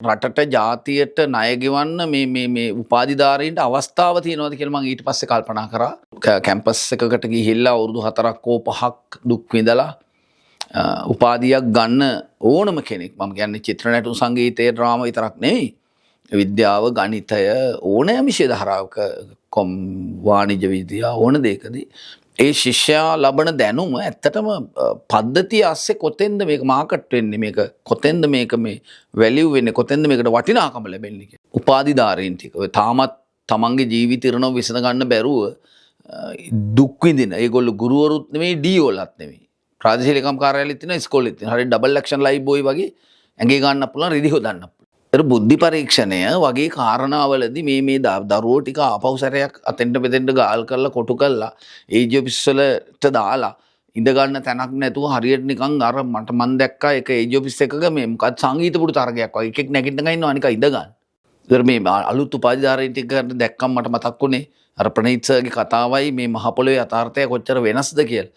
රටට ජාතියට ණය ගෙවන්න මේ උපාධිධාරීන්ට අවස්ථාව තියෙනවද කියලා මම ඊට පස්සේ කල්පනා කරා. කැම්පස් එකකට ගිහිල්ලා අවුරුදු 4ක් හෝ 5ක් දුක් විඳලා උපාධියක් ගන්න ඕනම කෙනෙක්, මම කියන්නේ චිත්‍ර නැටුම් සංගීතය ඩ්‍රාමා විතරක් නෙවෙයි, විද්‍යාව ගණිතය ඕනෑම විෂය ධාරාවක වාණිජ්‍ය විද්‍යාව ඕන දෙයකදී ඒ ශිෂ්‍යයා ලබන දැනුම ඇත්තටම පද්ධතිය ASCII කොතෙන්ද මේක මාකට් වෙන්නේ, මේක කොතෙන්ද මේක මේ වැලියු වෙන්නේ, කොතෙන්ද මේකට වටිනාකම ලැබෙන්නේ කියලා. උපාධිධාරීන් ටික ඔය තාමත් තමන්ගේ ජීවිත ඉරණව විසඳ ගන්න බැරුව දුක් විඳින ඒගොල්ලෝ ගුරුවරුත් නෙමෙයි ඩීఓලත් නෙමෙයි. ප්‍රාදේශීය ලේකම් කාර්යාලෙත් තියෙනවා, ඉස්කෝලෙත් තියෙනවා. හරිය ඩබල් ඇක්ෂන් ලයිව් බෝයි වගේ ඇඟේ ගන්න පුළුවන්, රිදි හොදන්න පුළුවන්. ඒතර බුද්ධි පරීක්ෂණය වගේ කාරණාවලදී මේ දරුවෝ ටික ආපහු සැරයක් අතෙන්ට මෙතෙන්ට ගාල් කරලා කොටු කරලා ඒජ් ඔෆිස් වලට දාලා ඉඳ ගන්න තැනක් නැතුව හරියට නිකන් අර මන් දැක්කා එක ඒජ් ඔෆිස් එකක මේ මොකක්ද සංගීත පුරු තරගයක් වගේ එකෙක් නැගිටගෙන ඉන්නවා අනික ඉඳ ගන්න. ඒතර මේ අලුත් උපාධිධාරීන් ටික දැක්කම මට මතක් වුණේ අර ප්‍රනීත් සර්ගේ කතාවයි මේ මහ පොළොවේ යථාර්ථය කොච්චර වෙනස්ද කියලා.